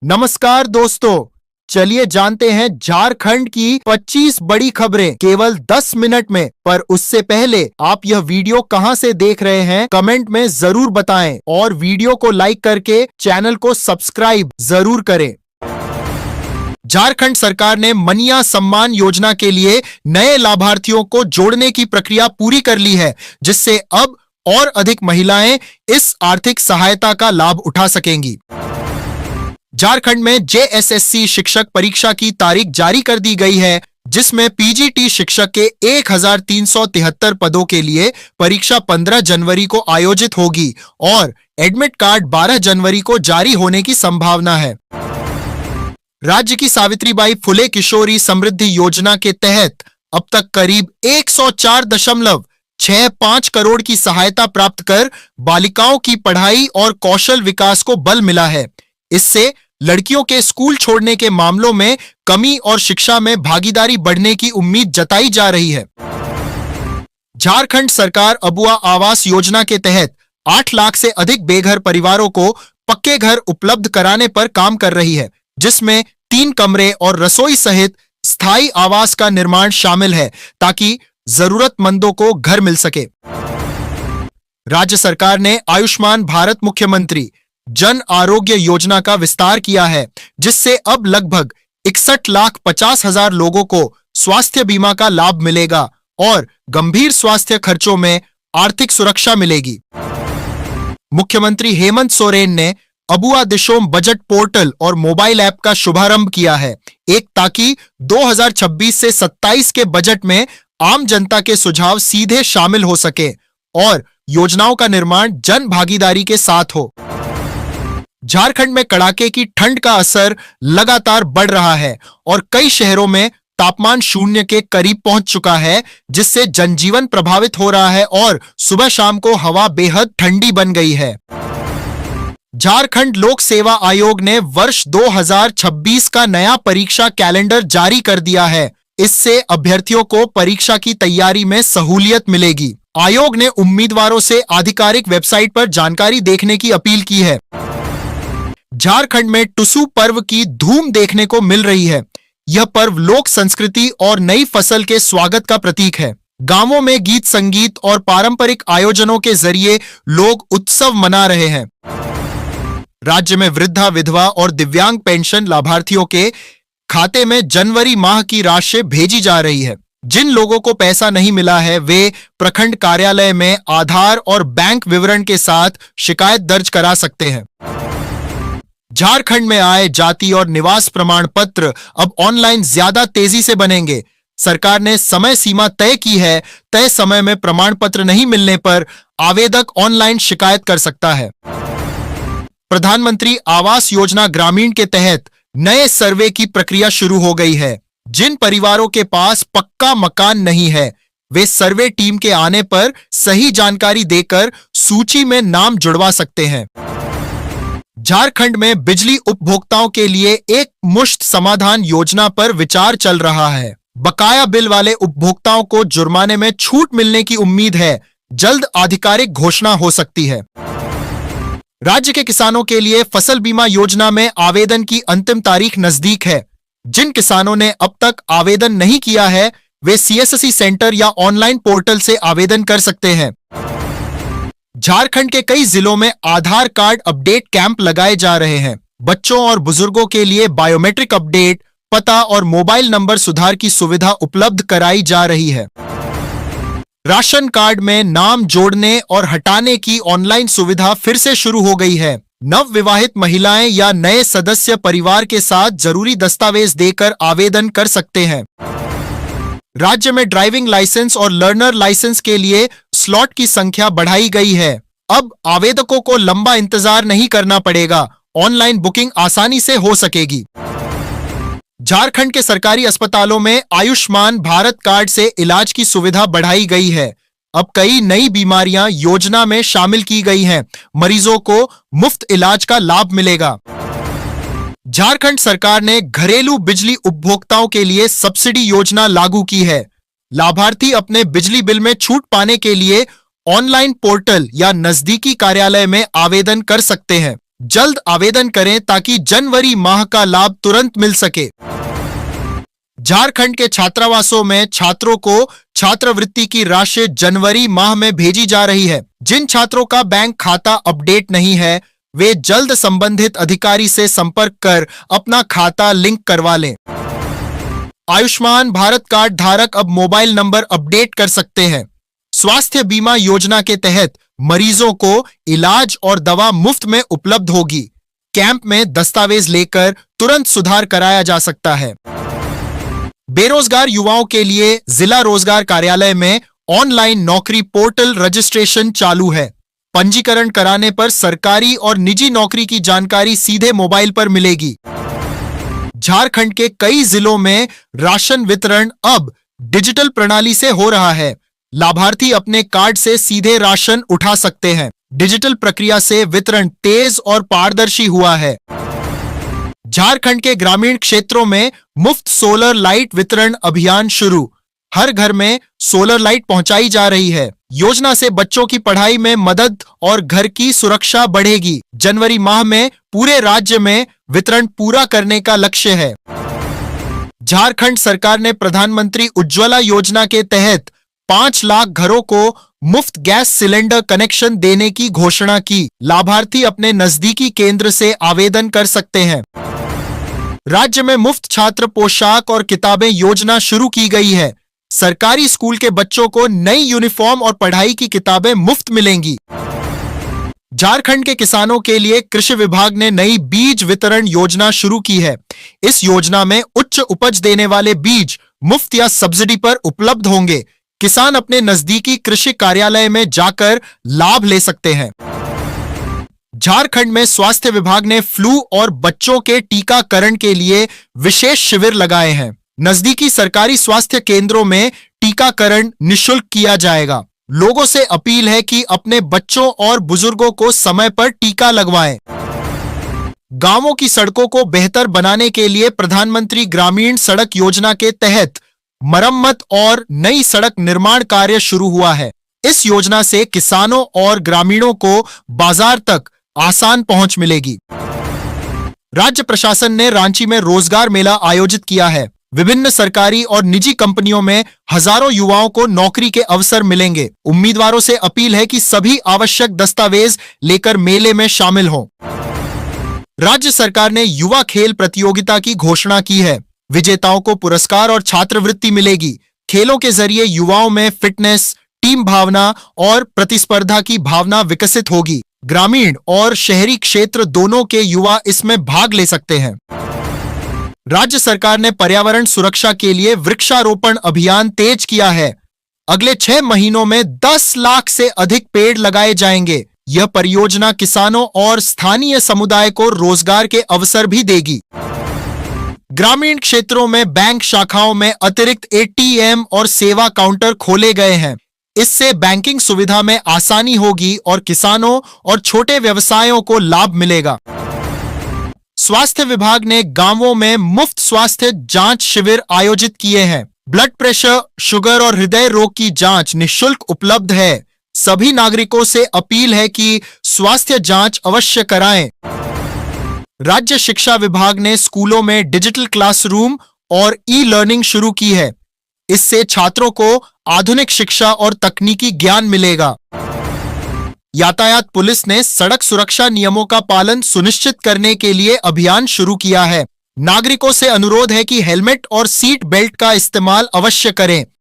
नमस्कार दोस्तों, चलिए जानते हैं झारखंड की 25 बड़ी खबरें केवल 10 मिनट में। पर उससे पहले आप यह वीडियो कहां से देख रहे हैं कमेंट में जरूर बताएं और वीडियो को लाइक करके चैनल को सब्सक्राइब जरूर करें। झारखंड सरकार ने मनिया सम्मान योजना के लिए नए लाभार्थियों को जोड़ने की प्रक्रिया पूरी कर ली है, जिससे अब और अधिक महिलाएं इस आर्थिक सहायता का लाभ उठा सकेंगी। झारखंड में जेएसएससी शिक्षक परीक्षा की तारीख जारी कर दी गई है, जिसमें पीजीटी शिक्षक के 1373 पदों के लिए परीक्षा 15 जनवरी को आयोजित होगी और एडमिट कार्ड 12 जनवरी को जारी होने की संभावना है। राज्य की सावित्रीबाई फुले किशोरी समृद्धि योजना के तहत अब तक करीब 104.65 करोड़ की सहायता प्राप्त कर बालिकाओं की पढ़ाई और कौशल विकास को बल मिला है। इससे लड़कियों के स्कूल छोड़ने के मामलों में कमी और शिक्षा में भागीदारी बढ़ने की उम्मीद जताई जा रही है। झारखंड सरकार अबुआ आवास योजना के तहत 8 लाख से अधिक बेघर परिवारों को पक्के घर उपलब्ध कराने पर काम कर रही है, जिसमें 3 कमरे और रसोई सहित स्थायी आवास का निर्माण शामिल है, ताकि जरूरतमंदों को घर मिल सके। राज्य सरकार ने आयुष्मान भारत मुख्यमंत्री जन आरोग्य योजना का विस्तार किया है, जिससे अब लगभग 61,50,000 लोगों को स्वास्थ्य बीमा का लाभ मिलेगा और गंभीर स्वास्थ्य खर्चों में आर्थिक सुरक्षा मिलेगी। मुख्यमंत्री हेमंत सोरेन ने अबुआ दिशोम बजट पोर्टल और मोबाइल ऐप का शुभारंभ किया है, ताकि 2026 से 27 के बजट में आम जनता के सुझाव सीधे शामिल हो सके और योजनाओं का निर्माण जन भागीदारी के साथ हो। झारखंड में कड़ाके की ठंड का असर लगातार बढ़ रहा है और कई शहरों में तापमान 0 के करीब पहुंच चुका है, जिससे जनजीवन प्रभावित हो रहा है और सुबह शाम को हवा बेहद ठंडी बन गई है। झारखंड लोक सेवा आयोग ने वर्ष 2026 का नया परीक्षा कैलेंडर जारी कर दिया है। इससे अभ्यर्थियों को परीक्षा की तैयारी में सहूलियत मिलेगी। आयोग ने उम्मीदवारों से आधिकारिक वेबसाइट पर जानकारी देखने की अपील की है। झारखंड में टुसू पर्व की धूम देखने को मिल रही है। यह पर्व लोक संस्कृति और नई फसल के स्वागत का प्रतीक है। गांवों में गीत संगीत और पारंपरिक आयोजनों के जरिए लोग उत्सव मना रहे हैं। राज्य में वृद्धा, विधवा और दिव्यांग पेंशन लाभार्थियों के खाते में जनवरी माह की राशि भेजी जा रही है। जिन लोगों को पैसा नहीं मिला है, वे प्रखंड कार्यालय में आधार और बैंक विवरण के साथ शिकायत दर्ज करा सकते हैं। झारखंड में आय, जाति और निवास प्रमाण पत्र अब ऑनलाइन ज्यादा तेजी से बनेंगे। सरकार ने समय सीमा तय की है। तय समय में प्रमाण पत्र नहीं मिलने पर आवेदक ऑनलाइन शिकायत कर सकता है। प्रधानमंत्री आवास योजना ग्रामीण के तहत नए सर्वे की प्रक्रिया शुरू हो गई है। जिन परिवारों के पास पक्का मकान नहीं है, वे सर्वे टीम के आने पर सही जानकारी देकर सूची में नाम जुड़वा सकते हैं। झारखंड में बिजली उपभोक्ताओं के लिए एक मुश्त समाधान योजना पर विचार चल रहा है। बकाया बिल वाले उपभोक्ताओं को जुर्माने में छूट मिलने की उम्मीद है। जल्द आधिकारिक घोषणा हो सकती है। राज्य के किसानों के लिए फसल बीमा योजना में आवेदन की अंतिम तारीख नजदीक है। जिन किसानों ने अब तक आवेदन नहीं किया है, वे सीएससी सेंटर या ऑनलाइन पोर्टल से आवेदन कर सकते हैं। झारखंड के कई जिलों में आधार कार्ड अपडेट कैंप लगाए जा रहे हैं। बच्चों और बुजुर्गों के लिए बायोमेट्रिक अपडेट, पता और मोबाइल नंबर सुधार की सुविधा उपलब्ध कराई जा रही है। राशन कार्ड में नाम जोड़ने और हटाने की ऑनलाइन सुविधा फिर से शुरू हो गई है। नवविवाहित महिलाएं या नए सदस्य परिवार के साथ जरूरी दस्तावेज देकर आवेदन कर सकते हैं। राज्य में ड्राइविंग लाइसेंस और लर्नर लाइसेंस के लिए स्लॉट की संख्या बढ़ाई गई है। अब आवेदकों को लंबा इंतजार नहीं करना पड़ेगा। ऑनलाइन बुकिंग आसानी से हो सकेगी। झारखंड के सरकारी अस्पतालों में आयुष्मान भारत कार्ड से इलाज की सुविधा बढ़ाई गई है। अब कई नई बीमारियां योजना में शामिल की गई हैं। मरीजों को मुफ्त इलाज का लाभ मिलेगा। झारखंड सरकार ने घरेलू बिजली उपभोक्ताओं के लिए सब्सिडी योजना लागू की है। लाभार्थी अपने बिजली बिल में छूट पाने के लिए ऑनलाइन पोर्टल या नजदीकी कार्यालय में आवेदन कर सकते हैं। जल्द आवेदन करें ताकि जनवरी माह का लाभ तुरंत मिल सके। झारखंड के छात्रावासों में छात्रों को छात्रवृत्ति की राशि जनवरी माह में भेजी जा रही है। जिन छात्रों का बैंक खाता अपडेट नहीं है, वे जल्द संबंधित अधिकारी से संपर्क कर अपना खाता लिंक करवा लें। आयुष्मान भारत कार्ड धारक अब मोबाइल नंबर अपडेट कर सकते हैं। स्वास्थ्य बीमा योजना के तहत मरीजों को इलाज और दवा मुफ्त में उपलब्ध होगी। कैंप में दस्तावेज लेकर तुरंत सुधार कराया जा सकता है। बेरोजगार युवाओं के लिए जिला रोजगार कार्यालय में ऑनलाइन नौकरी पोर्टल रजिस्ट्रेशन चालू है। पंजीकरण कराने पर सरकारी और निजी नौकरी की जानकारी सीधे मोबाइल पर मिलेगी। झारखंड के कई जिलों में राशन वितरण अब डिजिटल प्रणाली से हो रहा है। लाभार्थी अपने कार्ड से सीधे राशन उठा सकते हैं। डिजिटल प्रक्रिया से वितरण तेज और पारदर्शी हुआ है। झारखंड के ग्रामीण क्षेत्रों में मुफ्त सोलर लाइट वितरण अभियान शुरू। हर घर में सोलर लाइट पहुंचाई जा रही है। योजना से बच्चों की पढ़ाई में मदद और घर की सुरक्षा बढ़ेगी। जनवरी माह में पूरे राज्य में वितरण पूरा करने का लक्ष्य है। झारखंड सरकार ने प्रधानमंत्री उज्ज्वला योजना के तहत 5 लाख घरों को मुफ्त गैस सिलेंडर कनेक्शन देने की घोषणा की। लाभार्थी अपने नजदीकी केंद्र से आवेदन कर सकते हैं। राज्य में मुफ्त छात्र पोशाक और किताबें योजना शुरू की गई है। सरकारी स्कूल के बच्चों को नई यूनिफॉर्म और पढ़ाई की किताबें मुफ्त मिलेंगी। झारखंड के किसानों के लिए कृषि विभाग ने नई बीज वितरण योजना शुरू की है। इस योजना में उच्च उपज देने वाले बीज मुफ्त या सब्सिडी पर उपलब्ध होंगे। किसान अपने नजदीकी कृषि कार्यालय में जाकर लाभ ले सकते हैं। झारखंड में स्वास्थ्य विभाग ने फ्लू और बच्चों के टीकाकरण के लिए विशेष शिविर लगाए हैं। नजदीकी सरकारी स्वास्थ्य केंद्रों में टीकाकरण निःशुल्क किया जाएगा। लोगों से अपील है कि अपने बच्चों और बुजुर्गों को समय पर टीका लगवाएं। गांवों की सड़कों को बेहतर बनाने के लिए प्रधानमंत्री ग्रामीण सड़क योजना के तहत मरम्मत और नई सड़क निर्माण कार्य शुरू हुआ है। इस योजना से किसानों और ग्रामीणों को बाजार तक आसान पहुंच मिलेगी। राज्य प्रशासन ने रांची में रोजगार मेला आयोजित किया है। विभिन्न सरकारी और निजी कंपनियों में हजारों युवाओं को नौकरी के अवसर मिलेंगे। उम्मीदवारों से अपील है कि सभी आवश्यक दस्तावेज लेकर मेले में शामिल हों। राज्य सरकार ने युवा खेल प्रतियोगिता की घोषणा की है। विजेताओं को पुरस्कार और छात्रवृत्ति मिलेगी। खेलों के जरिए युवाओं में फिटनेस, टीम भावना और प्रतिस्पर्धा की भावना विकसित होगी। ग्रामीण और शहरी क्षेत्र दोनों के युवा इसमें भाग ले सकते हैं। राज्य सरकार ने पर्यावरण सुरक्षा के लिए वृक्षारोपण अभियान तेज किया है। अगले 6 महीनों में 10 लाख से अधिक पेड़ लगाए जाएंगे। यह परियोजना किसानों और स्थानीय समुदाय को रोजगार के अवसर भी देगी। ग्रामीण क्षेत्रों में बैंक शाखाओं में अतिरिक्त एटीएम और सेवा काउंटर खोले गए हैं। इससे बैंकिंग सुविधा में आसानी होगी और किसानों और छोटे व्यवसायों को लाभ मिलेगा। स्वास्थ्य विभाग ने गांवों में मुफ्त स्वास्थ्य जांच शिविर आयोजित किए हैं। ब्लड प्रेशर, शुगर और हृदय रोग की जांच निःशुल्क उपलब्ध है। सभी नागरिकों से अपील है कि स्वास्थ्य जांच अवश्य कराएं। राज्य शिक्षा विभाग ने स्कूलों में डिजिटल क्लासरूम और ई-लर्निंग शुरू की है। इससे छात्रों को आधुनिक शिक्षा और तकनीकी ज्ञान मिलेगा। यातायात पुलिस ने सड़क सुरक्षा नियमों का पालन सुनिश्चित करने के लिए अभियान शुरू किया है। नागरिकों से अनुरोध है कि हेलमेट और सीट बेल्ट का इस्तेमाल अवश्य करें।